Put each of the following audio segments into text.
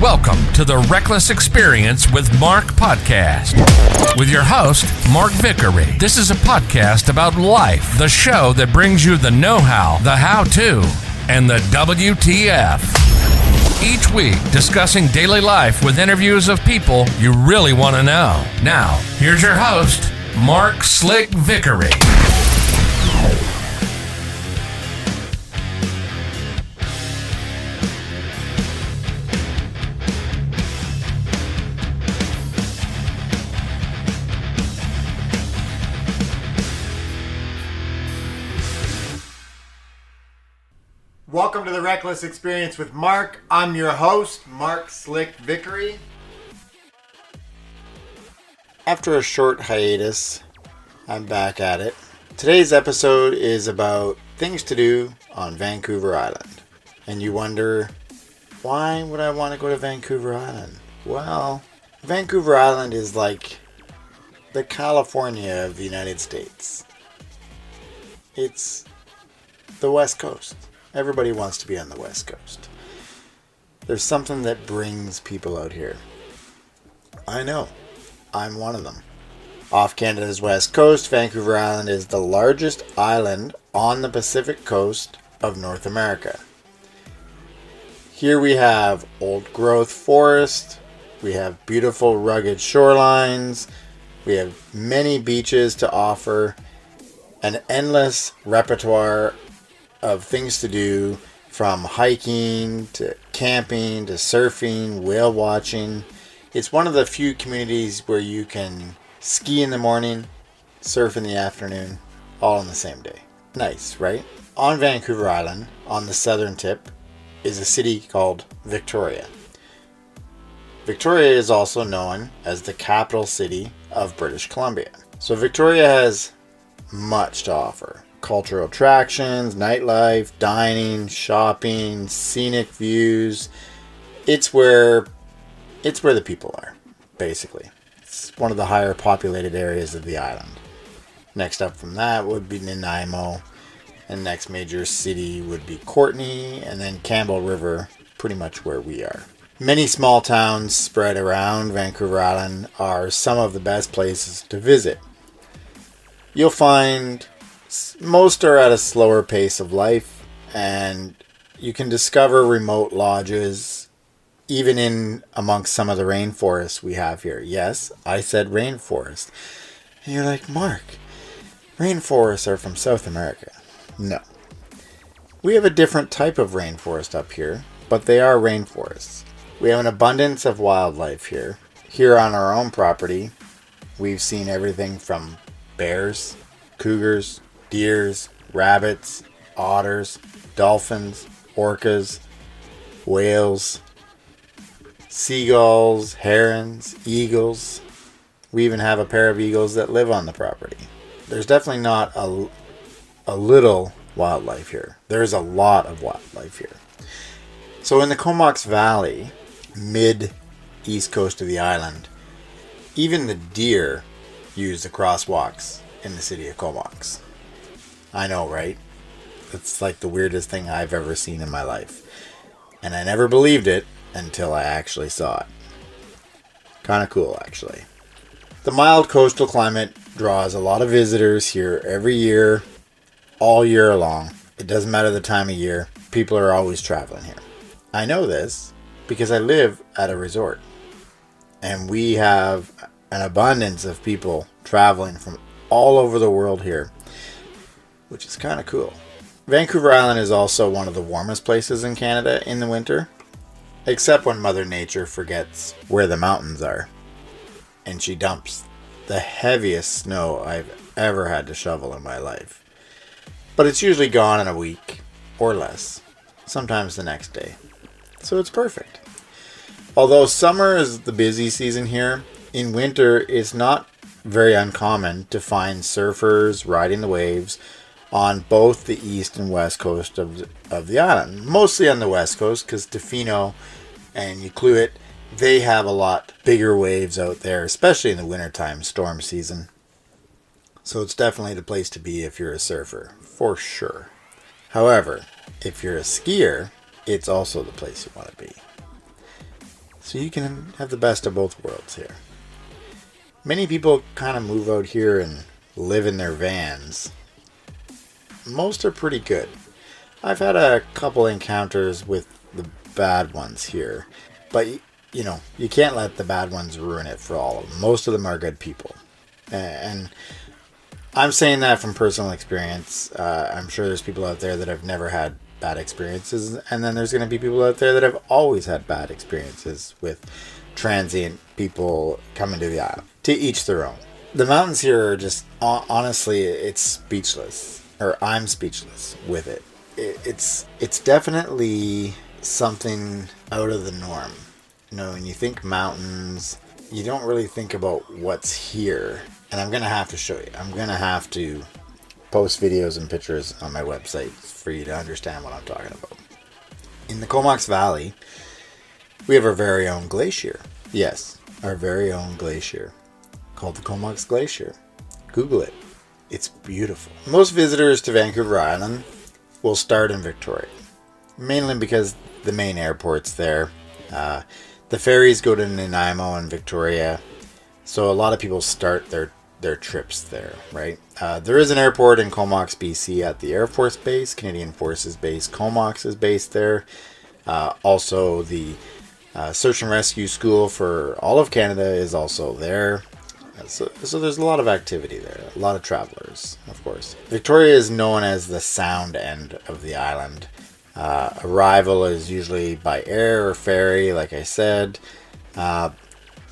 Welcome to the Reckless Experience with Mark podcast with your host, Mark Vickery. This is a podcast about life, the show that brings you the know-how, the how-to, and the WTF. Each week, discussing daily life with interviews of people you really want to know. Now, here's your host, Mark Slick Vickery. Welcome to the Reckless Experience with Mark. I'm your host, Mark Slick Vickery. After a short hiatus, I'm back at it. Today's episode is about things to do on Vancouver Island. And you wonder, why would I want to go to Vancouver Island? Well, Vancouver Island is like the California of the United States. It's the West Coast. Everybody wants to be on the West Coast. There's something that brings people out here. I know. I'm one of them. Off Canada's West Coast, Vancouver Island is the largest island on the Pacific coast of North America. Here we have old growth forest. We have beautiful rugged shorelines. We have many beaches to offer. An endless repertoire of things to do, from hiking to camping to surfing, whale watching. It's one of the few communities where you can ski in the morning, surf in the afternoon, all on the same day. Nice, right? On Vancouver Island, on the southern tip, is a city called Victoria. Victoria is also known as the capital city of British Columbia. So Victoria has much to offer. Cultural attractions, nightlife, dining, shopping, scenic views. It's where the people are, basically. It's one of the higher populated areas of the island. Next up from that would be Nanaimo, and next major city would be Courtenay, and then Campbell River, pretty much where we are. Many small towns spread around Vancouver Island are some of the best places to visit. You'll find most are at a slower pace of life, and you can discover remote lodges even in amongst some of the rainforests we have here. Yes, I said rainforest. And you're like, Mark, rainforests are from South America. No. We have a different type of rainforest up here, but they are rainforests. We have an abundance of wildlife here. Here on our own property, we've seen everything from bears, cougars, deers, rabbits, otters, dolphins, orcas, whales, seagulls, herons, eagles. We even have a pair of eagles that live on the property. There's definitely not a little wildlife here. There's a lot of wildlife here. So in the Comox Valley, mid-east coast of the island, even the deer use the crosswalks in the city of Comox. I know, right? It's like the weirdest thing I've ever seen in my life. And I never believed it until I actually saw it. Kind of cool, actually. The mild coastal climate draws a lot of visitors here every year, all year long. It doesn't matter the time of year. People are always traveling here. I know this because I live at a resort. And we have an abundance of people traveling from all over the world here, which is kind of cool. Vancouver Island is also one of the warmest places in Canada in the winter, except when Mother Nature forgets where the mountains are, and she dumps the heaviest snow I've ever had to shovel in my life. But it's usually gone in a week or less, sometimes the next day. So it's perfect. Although summer is the busy season here, in winter it's not very uncommon to find surfers riding the waves on both the east and west coast of the island. Mostly on the west coast, because Tofino and Ucluit, they have a lot bigger waves out there, especially in the wintertime storm season. So it's definitely the place to be if you're a surfer, for sure. However, if you're a skier, it's also the place you want to be. So you can have the best of both worlds here. Many people kind of move out here and live in their vans. Most are pretty good. I've had a couple encounters with the bad ones here. But, you can't let the bad ones ruin it for all of them. Most of them are good people. And I'm saying that from personal experience. I'm sure there's people out there that have never had bad experiences. And then there's going to be people out there that have always had bad experiences with transient people coming to the island. To each their own. The mountains here are just, honestly, it's speechless. Or I'm speechless with it. It's definitely something out of the norm. When you think mountains, you don't really think about what's here. And I'm going to have to show you. I'm going to have to post videos and pictures on my website for you to understand what I'm talking about. In the Comox Valley, we have our very own glacier. Yes, our very own glacier. Called the Comox Glacier. Google it. It's beautiful. Most visitors to Vancouver Island will start in Victoria. Mainly because the main airport's there. The ferries go to Nanaimo and Victoria. So a lot of people start their trips there, right? There is an airport in Comox, BC at the Air Force Base. Canadian Forces Base Comox is based there. Also, the Search and Rescue School for all of Canada is also there. So there's a lot of activity there. A lot of travelers, of course. Victoria is known as the sound end of the island. Arrival is usually by air or ferry, like I said. A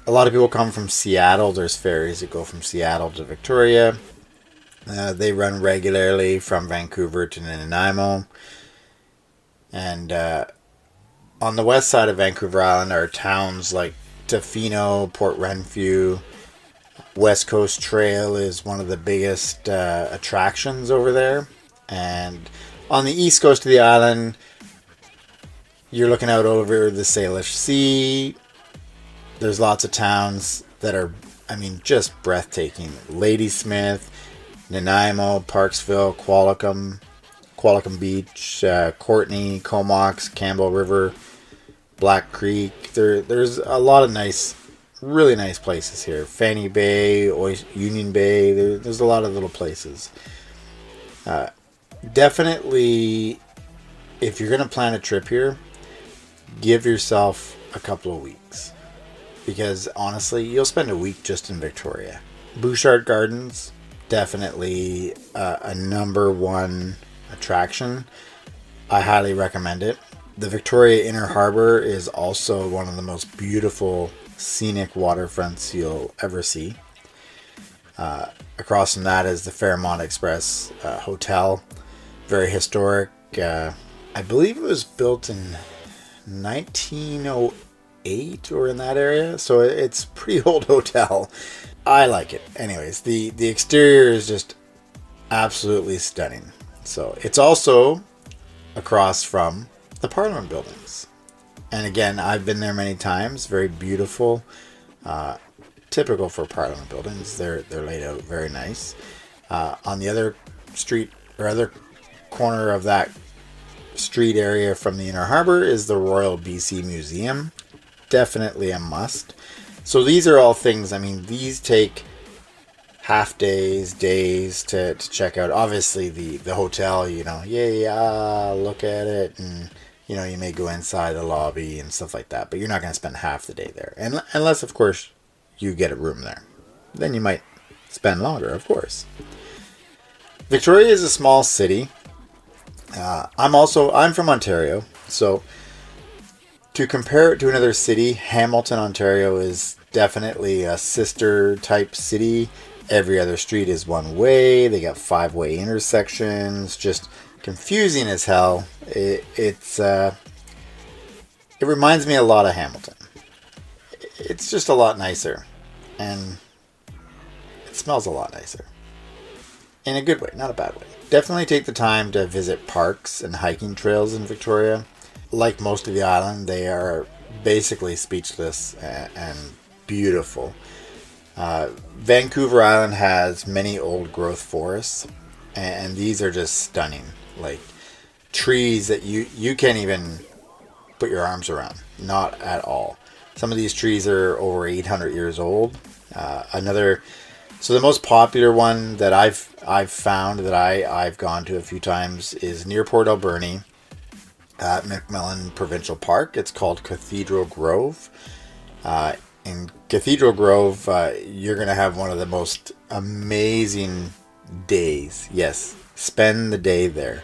lot of people come from Seattle. There's ferries that go from Seattle to Victoria. They run regularly from Vancouver to Nanaimo. And on the west side of Vancouver Island are towns like Tofino, Port Renfrew. West Coast Trail is one of the biggest attractions over there. And on the east coast of the island, you're looking out over the Salish Sea. There's lots of towns that are, just breathtaking. Ladysmith, Nanaimo, Parksville, Qualicum Beach, Courtney, Comox, Campbell River, Black Creek. There's a lot of really nice places here. Fanny Bay, Union Bay. There's a lot of little places. Definitely, if you're going to plan a trip here, give yourself a couple of weeks. Because honestly, you'll spend a week just in Victoria. Bouchard Gardens, definitely a number one attraction. I highly recommend it. The Victoria Inner Harbor is also one of the most beautiful scenic waterfronts you'll ever see. Across from that is the Fairmont Express Hotel. Very historic. I believe it was built in 1908 or in that area. So it's a pretty old hotel. I like it. Anyways, the exterior is just absolutely stunning. So it's also across from the Parliament buildings. And again, I've been there many times. Very beautiful. Typical for Parliament buildings. They're laid out very nice. On the other street or other corner of that street area from the Inner Harbor is the Royal BC Museum. Definitely a must. So these are all things, these take half days to check out. Obviously the hotel, look at it, and you may go inside the lobby and stuff like that, but you're not going to spend half the day there. And unless, of course, you get a room there. Then you might spend longer, of course. Victoria is a small city. I'm from Ontario, so to compare it to another city, Hamilton, Ontario is definitely a sister type city. Every other street is one way. They got 5-way intersections. Just confusing as hell. It reminds me a lot of Hamilton. It's just a lot nicer, and it smells a lot nicer. In a good way, not a bad way. Definitely take the time to visit parks and hiking trails in Victoria. Like most of the island, they are basically speechless and beautiful. Vancouver Island has many old growth forests, and these are just stunning. Like trees that you can't even put your arms around. Not at all. Some of these trees are over 800 years old. So the most popular one that I've found that I've gone to a few times is near Port Alberni at McMillan Provincial Park. It's called Cathedral Grove. In Cathedral Grove, you're going to have one of the most amazing days. Yes, spend the day there.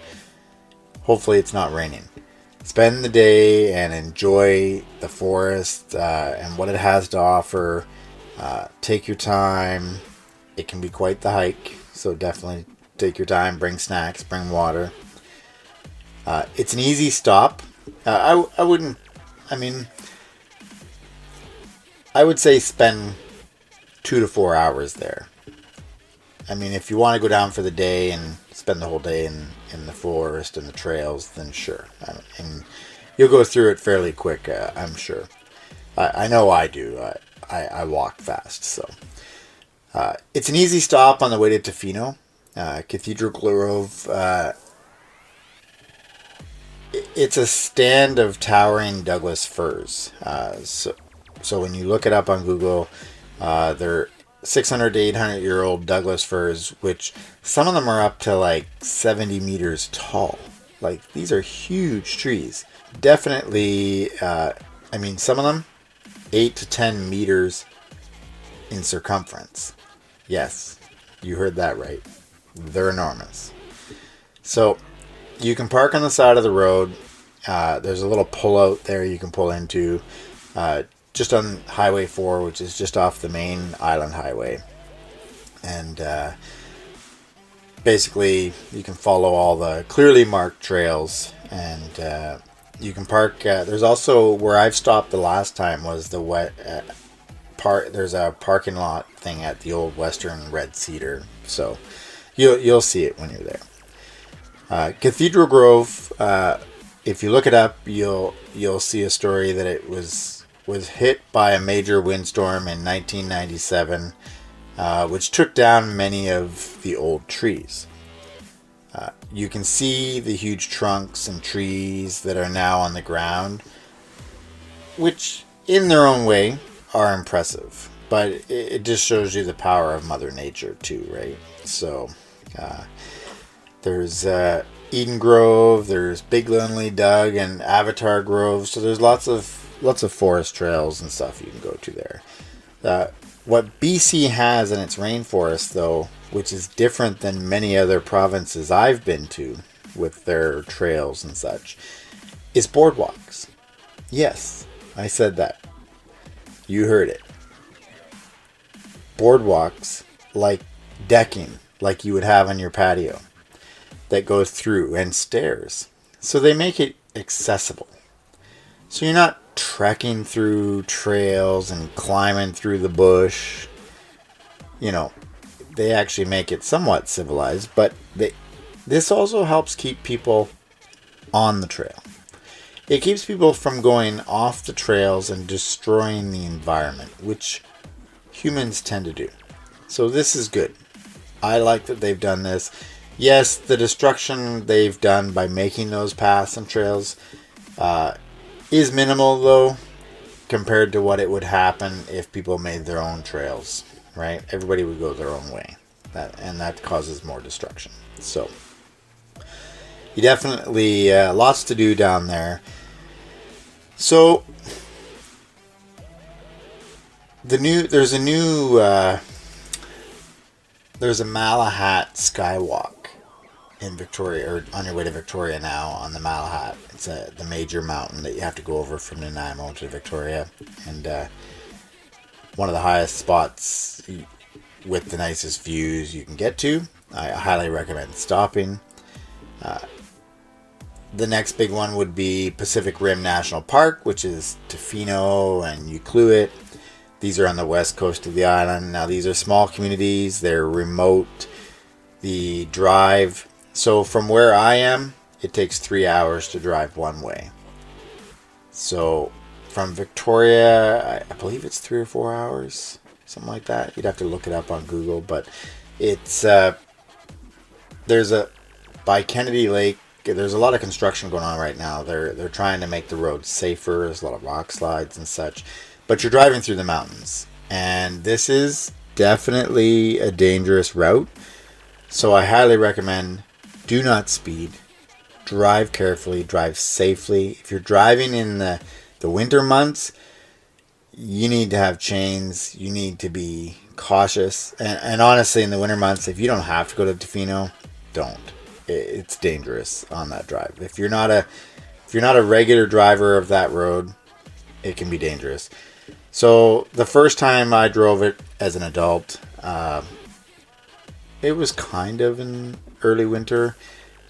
Hopefully it's not raining. Spend the day and enjoy the forest and what it has to offer. Take your time. It can be quite the hike, so definitely take your time. Bring snacks, bring water. It's an easy stop. I would say spend 2 to 4 hours there. I mean, if you want to go down for the day and spend the whole day in the forest and the trails, then sure. And you'll go through it fairly quick, I'm sure. I know I do. I walk fast, so. It's an easy stop on the way to Tofino. Cathedral Grove, it's a stand of towering Douglas firs. So when you look it up on Google, they're 600 to 800 year old Douglas firs, which some of them are up to like 70 meters tall. Like, these are huge trees. Definitely, some of them 8 to 10 meters in circumference. Yes, you heard that right. They're enormous. So you can park on the side of the road. There's a little pull out there you can pull into. Just on Highway 4, which is just off the main island highway. And basically, you can follow all the clearly marked trails. And you can park. There's also, where I've stopped the last time was the there's a parking lot thing at the old Western Red Cedar. So you'll see it when you're there. Cathedral Grove, if you look it up, you'll see a story that it was hit by a major windstorm in 1997, which took down many of the old trees. You can see the huge trunks and trees that are now on the ground, which in their own way are impressive, but it just shows you the power of Mother Nature too, right? So there's Eden Grove, there's Big Lonely Doug and Avatar Grove, so there's lots of forest trails and stuff you can go to there. What BC has in its rainforest, though, which is different than many other provinces I've been to with their trails and such, is boardwalks. Yes, I said that. You heard it. Boardwalks, like decking, like you would have on your patio, that goes through, and stairs. So they make it accessible. So you're not trekking through trails and climbing through the bush. You know, they actually make it somewhat civilized, but this also helps keep people on the trail. It keeps people from going off the trails and destroying the environment, which humans tend to do. So this is good. I like that they've done this. Yes, the destruction they've done by making those paths and trails is minimal, though, compared to what it would happen if people made their own trails, right? Everybody would go their own way, and that causes more destruction. So you definitely lots to do down there. So there's a Malahat Skywalk in Victoria, or on your way to Victoria now, on the Malahat. It's the major mountain that you have to go over from Nanaimo to Victoria, and one of the highest spots with the nicest views you can get to. I highly recommend stopping. The next big one would be Pacific Rim National Park, which is Tofino and Ucluit. These are on the west coast of the island. Now, these are small communities. They're remote. The drive, so from where I am, it takes 3 hours to drive one way. So from Victoria, I believe it's 3 or 4 hours, something like that. You'd have to look it up on Google, but it's by Kennedy Lake, there's a lot of construction going on right now. They're trying to make the roads safer. There's a lot of rock slides and such. But you're driving through the mountains. And this is definitely a dangerous route. So I highly recommend do not speed. Drive carefully. Drive safely. If you're driving in the winter months, you need to have chains. You need to be cautious. And honestly, in the winter months, if you don't have to go to Tofino, don't. It's dangerous on that drive. If you're not a regular driver of that road, it can be dangerous. So the first time I drove it as an adult, it was kind of in early winter,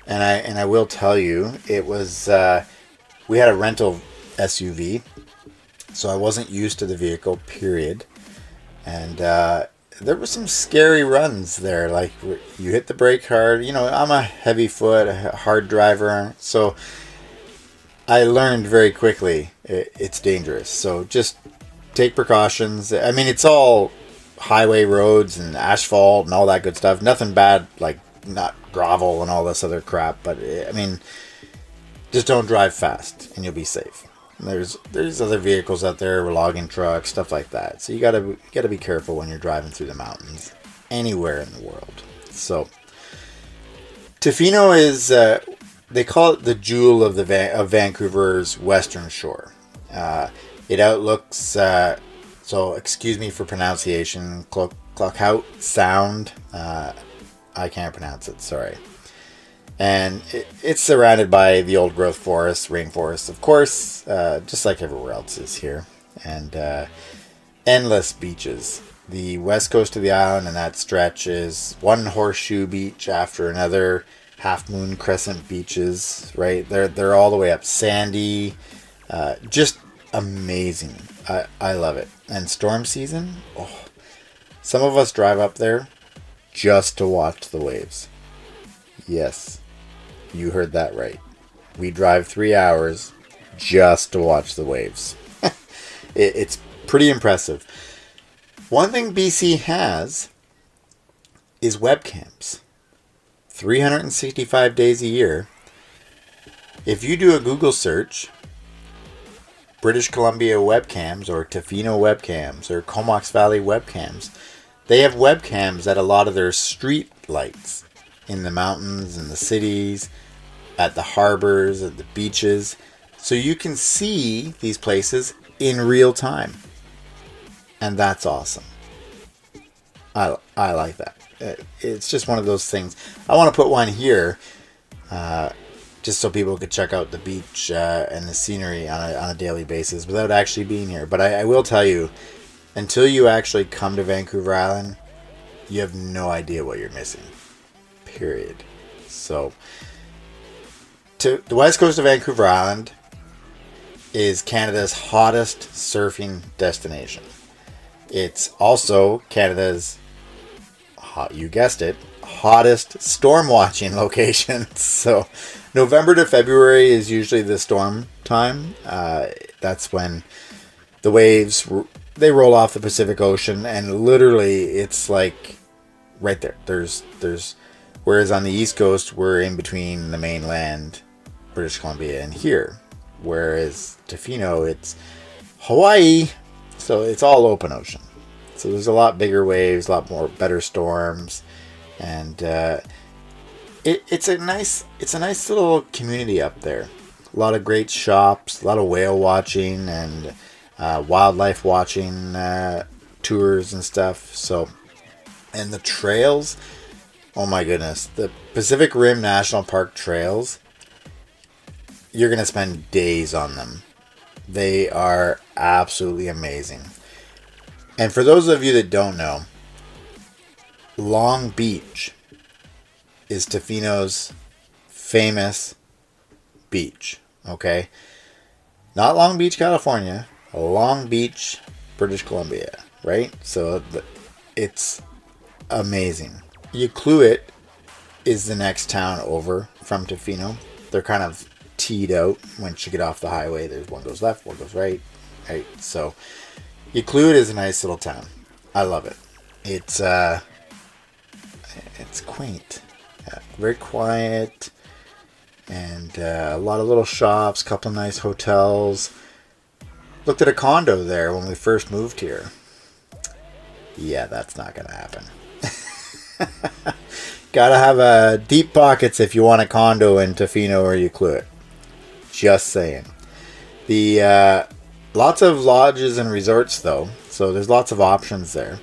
and I will tell you, it was we had a rental SUV, so I wasn't used to the vehicle, period. And there were some scary runs there. Like, you hit the brake hard. You know, I'm a heavy foot, a hard driver, so I learned very quickly it's dangerous. So just take precautions. I mean, it's all highway roads and asphalt and all that good stuff. Nothing bad, like not gravel and all this other crap. But I mean, just don't drive fast and you'll be safe. There's other vehicles out there, logging trucks, stuff like that. So you gotta be careful when you're driving through the mountains, anywhere in the world. So Tofino is they call it the jewel of of Vancouver's western shore. It outlooks so excuse me for pronunciation, Clockhout Sound. I can't pronounce it. Sorry. And it's surrounded by the old growth forests, rainforests, of course, just like everywhere else is here. And endless beaches. The west coast of the island and that stretch is one horseshoe beach after another, half moon crescent beaches, right? They're all the way up. Sandy, just amazing. I love it. And storm season, some of us drive up there just to watch the waves. Yes. You heard that right. We drive 3 hours just to watch the waves. It's pretty impressive. One thing BC has is webcams. 365 days a year. If you do a Google search, British Columbia webcams or Tofino webcams or Comox Valley webcams, they have webcams at a lot of their street lights. In the mountains, in the cities, at the harbors, at the beaches. So you can see these places in real time. And that's awesome. I like that. It's just one of those things. I want to put one here just so people could check out the beach and the scenery on a daily basis without actually being here. But I will tell you, until you actually come to Vancouver Island, you have no idea what you're missing. Period. So, to the west coast of Vancouver Island is Canada's hottest surfing destination. It's also Canada's, you guessed it, hottest storm watching location. So, November to February is usually the storm time. That's when the waves they roll off the Pacific Ocean, and literally it's like right there. There's whereas on the East Coast, we're in between the mainland, British Columbia, and here. Whereas Tofino, it's Hawaii, so it's all open ocean. So there's a lot bigger waves, a lot more better storms, and it's a nice little community up there. A lot of great shops, a lot of whale watching and wildlife watching tours and stuff. So, and the trails. Oh my goodness. The Pacific Rim National Park trails, you're going to spend days on them. They are absolutely amazing. And for those of you that don't know, Long Beach is Tofino's famous beach. Okay? Not Long Beach, California. Long Beach, British Columbia. Right? So it's amazing. Iqaluit is the next town over from Tofino. They're kind of teed out. Once you get off the highway, there's one goes left, one goes right. Right. So Iqaluit is a nice little town. I love it. It's quaint, very quiet, And a lot of little shops, couple nice hotels. Looked at a condo there when we first moved here. Yeah, that's not going to happen. Gotta have deep pockets if you want a condo in Tofino or Ucluit. Just saying. The lots of lodges and resorts though, so there's lots of options there.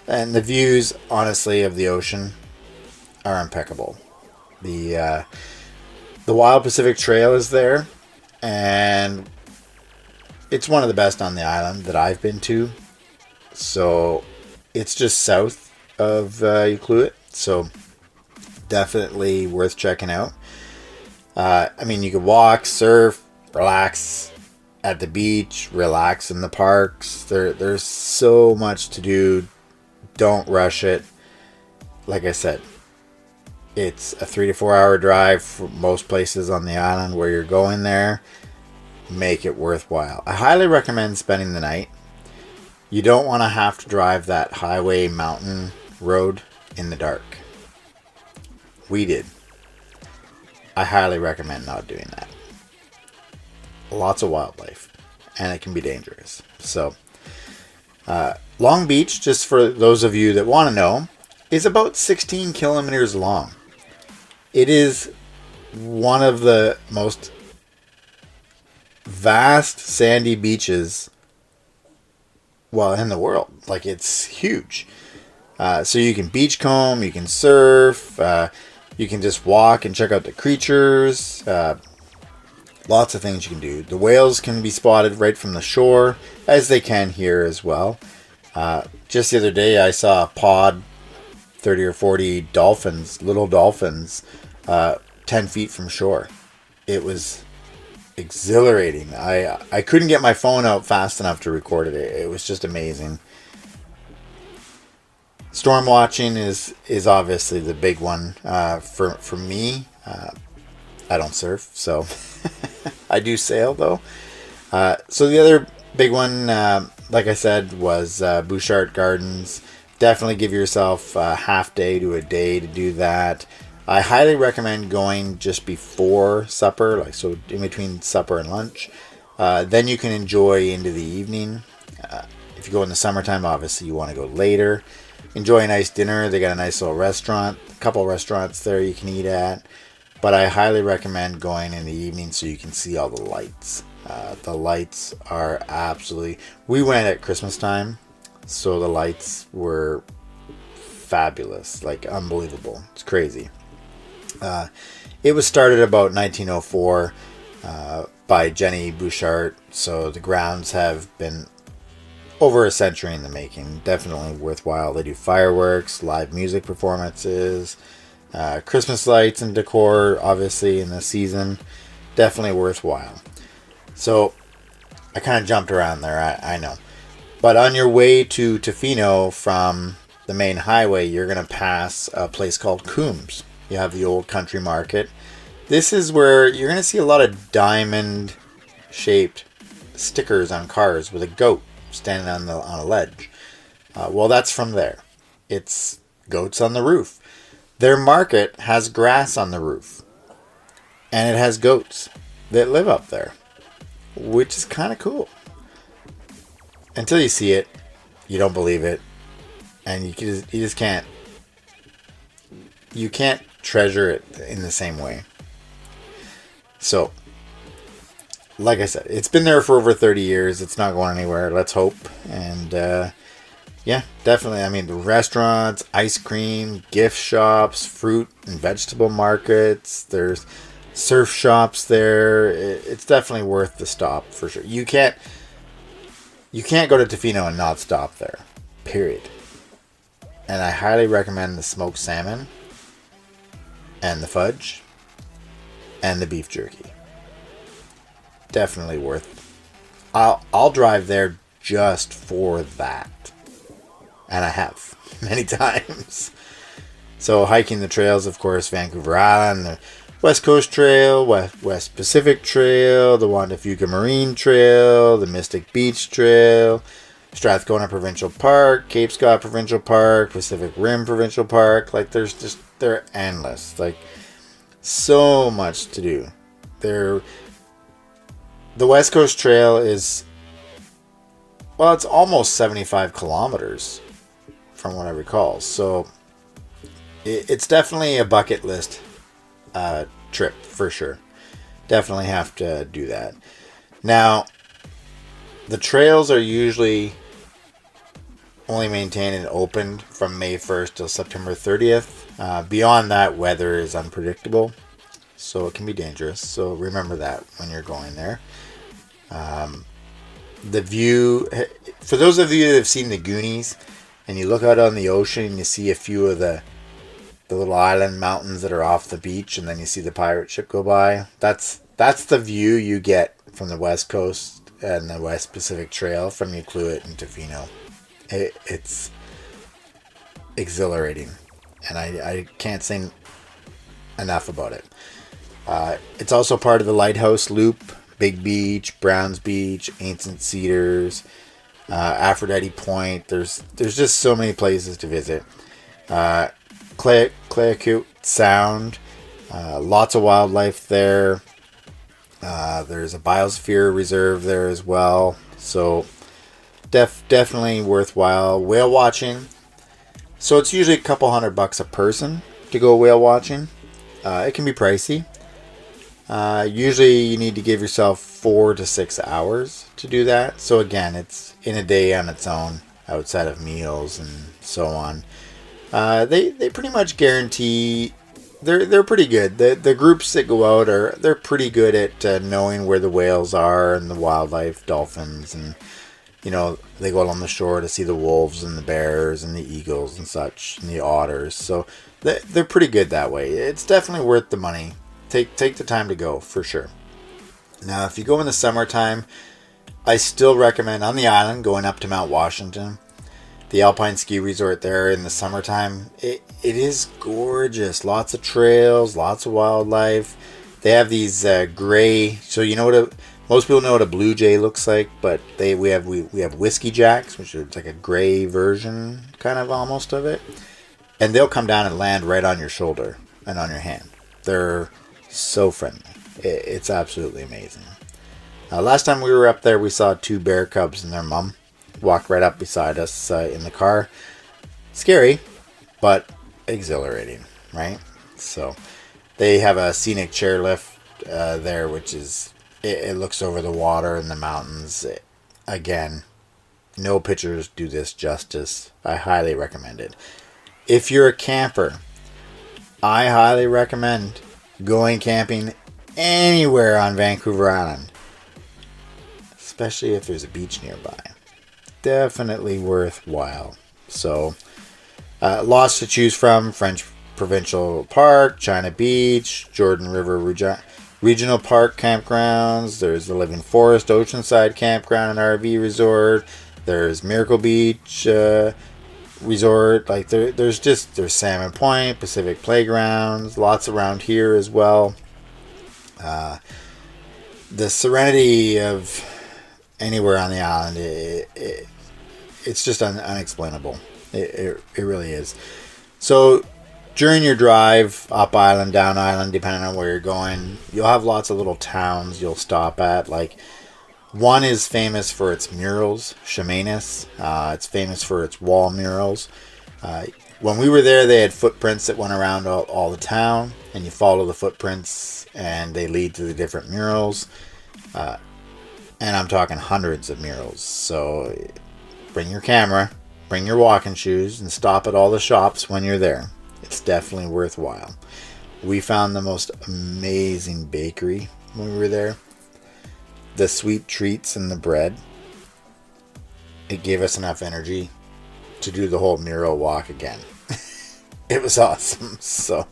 And the views, honestly, of the ocean are impeccable. The Wild Pacific Trail is there, and it's one of the best on the island that I've been to. So it's just south of Ucluit, so definitely worth checking out. I mean, you could walk, surf, relax at the beach, relax in the parks. There's so much to do. Don't rush it. Like I said, it's a 3 to 4 hour drive from most places on the island where you're going there. Make it worthwhile. I highly recommend spending the night. You don't want to have to drive that highway mountain road in the dark. We did. I highly recommend not doing that. Lots of wildlife, and it can be dangerous. So, Long Beach, just for those of you that want to know, is about 16 kilometers long. It is one of the most vast sandy beaches, well, in the world. Like, it's huge. So you can beachcomb, you can surf, you can just walk and check out the creatures. Lots of things you can do. The whales can be spotted right from the shore, as they can here as well. Just the other day, I saw a pod, 30 or 40 dolphins, little dolphins, 10 feet from shore. It was exhilarating. I couldn't get my phone out fast enough to record it. It was just amazing. Storm watching is obviously the big one for me. I don't surf, so I do sail though. So the other big one, like I said, was Bouchard Gardens. Definitely give yourself a half day to a day to do that. I highly recommend going just before supper, like so in between supper and lunch. Then you can enjoy into the evening. If you go in the summertime, obviously you want to go later. Enjoy a nice dinner. They got a nice little restaurant, a couple restaurants there you can eat at. But I highly recommend going in the evening so you can see all the lights. The lights are absolutely... We went at Christmas time, so the lights were fabulous, like unbelievable. It's crazy. It was started about 1904 by Jenny Bouchard, so the grounds have been over a century in the making. Definitely worthwhile. They do fireworks, live music performances, Christmas lights and decor, obviously, in the season. Definitely worthwhile. So, I kind of jumped around there, I know. But on your way to Tofino from the main highway, you're going to pass a place called Coombs. You have the old country market. This is where you're going to see a lot of diamond-shaped stickers on cars with a goat standing on a ledge. Well, that's from there. It's goats on the roof. Their market has grass on the roof. And it has goats that live up there, which is kind of cool. Until you see it, you don't believe it, and you just can't. You can't treasure it in the same way. So, like I said, it's been there for over 30 years. It's not going anywhere. Let's hope. And yeah, definitely. I mean, the restaurants, ice cream, gift shops, fruit and vegetable markets. There's surf shops there. It's definitely worth the stop for sure. You can't go to Tofino and not stop there. Period. And I highly recommend the smoked salmon and the fudge and the beef jerky. Definitely worth. I'll drive there just for that. And I have many times. So hiking the trails, of course, Vancouver Island, the West Coast Trail, West Pacific Trail, the Juan de Fuca Marine Trail, the Mystic Beach Trail, Strathcona Provincial Park, Cape Scott Provincial Park, Pacific Rim Provincial Park. Like, they're endless. Like, So much to do. The West Coast Trail is, well, it's almost 75 kilometers from what I recall. So it's definitely a bucket list trip for sure. Definitely have to do that. Now, the trails are usually only maintained and opened from May 1st till September 30th. Beyond that, weather is unpredictable, so it can be dangerous. So remember that when you're going there. The view, for those of you that have seen the Goonies, and you look out on the ocean and you see a few of the little island mountains that are off the beach, and then you see the pirate ship go by. That's the view you get from the West Coast and the West Pacific Trail from Ucluelet and Tofino. It's exhilarating, and I can't say enough about it. It's also part of the Lighthouse Loop, Big Beach, Browns Beach, Ancient Cedars, Aphrodite Point. There's just so many places to visit. Clayoquot Sound, lots of wildlife there. There's a biosphere reserve there as well. So definitely worthwhile. Whale watching. So it's usually a couple $100 a person to go whale watching. It can be pricey. Usually you need to give yourself 4 to 6 hours to do that. So again, it's in a day on its own outside of meals and so on. They pretty much guarantee they're pretty good. The groups that go out they're pretty good at knowing where the whales are and the wildlife, dolphins, and they go along the shore to see the wolves and the bears and the eagles and such, and the otters. So they're pretty good that way. It's definitely worth the money. Take the time to go for sure. Now, if you go in the summertime, I still recommend on the island going up to Mount Washington. The Alpine Ski Resort there in the summertime, it is gorgeous. Lots of trails, lots of wildlife. They have these gray. So most people know what a blue jay looks like, but we have whiskey jacks, which are like a gray version, kind of almost of it, and they'll come down and land right on your shoulder and on your hand. They're so friendly. It's absolutely amazing. Last time we were up there, we saw 2 bear cubs and their mom walked right up beside us in the car. Scary, but exhilarating, right? So they have a scenic chairlift there, which is, it looks over the water and the mountains. Again, no pictures do this justice. I highly recommend it. If you're a camper, I highly recommend going camping anywhere on Vancouver Island, especially if there's a beach nearby. Definitely worthwhile. So, lots to choose from. French Provincial Park, China Beach, Jordan River Regional Park campgrounds. There's the Living Forest Oceanside Campground and RV Resort. There's Miracle Beach Resort. Like there's Salmon Point, Pacific Playgrounds. Lots around here as well. The serenity of anywhere on the island, it's just unexplainable. It really is. So during your drive up island, down island, depending on where you're going, you'll have lots of little towns you'll stop at. Like, one is famous for its murals, Chemainus. It's famous for its wall murals. When we were there, they had footprints that went around all the town, and you follow the footprints and they lead to the different murals. And I'm talking hundreds of murals. So bring your camera, bring your walking shoes, and stop at all the shops when you're there. It's definitely worthwhile. We found the most amazing bakery when we were there. The sweet treats and the bread. It gave us enough energy to do the whole mural walk again. It was awesome. So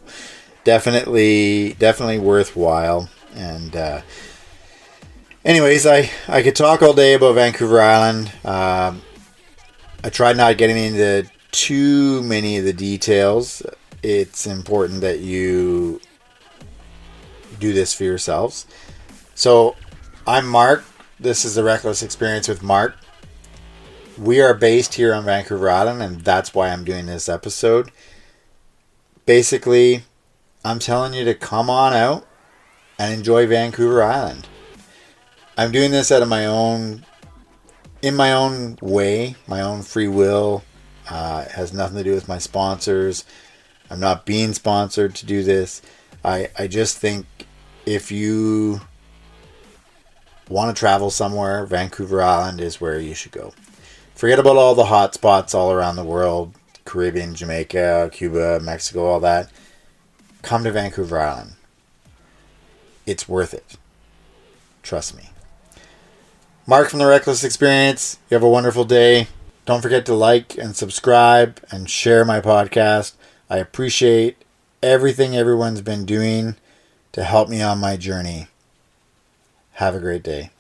definitely worthwhile. And anyways, I could talk all day about Vancouver Island. I tried not getting into too many of the details. It's important that you do this for yourselves. So I'm Mark. This is the Reckless Experience with Mark. We are based here on Vancouver Island, and that's why I'm doing this episode. Basically, I'm telling you to come on out and enjoy Vancouver Island. I'm doing this in my own way, my own free will. It has nothing to do with my sponsors. I'm not being sponsored to do this. I just think if you want to travel somewhere, Vancouver Island is where you should go. Forget about all the hot spots all around the world, Caribbean, Jamaica, Cuba, Mexico, all that. Come to Vancouver Island. It's worth it. Trust me. Mark from The Reckless Experience. You have a wonderful day. Don't forget to like and subscribe and share my podcast. I appreciate everything everyone's been doing to help me on my journey. Have a great day.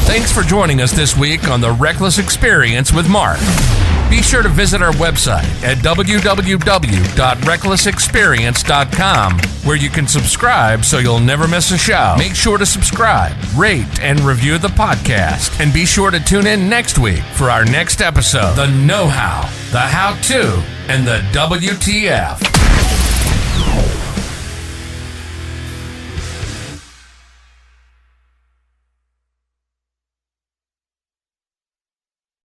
Thanks for joining us this week on The Reckless Experience with Mark. Be sure to visit our website at www.recklessexperience.com, where you can subscribe so you'll never miss a show. Make sure to subscribe, rate, and review the podcast. And be sure to tune in next week for our next episode, The Know-How, The How-To, and the WTF.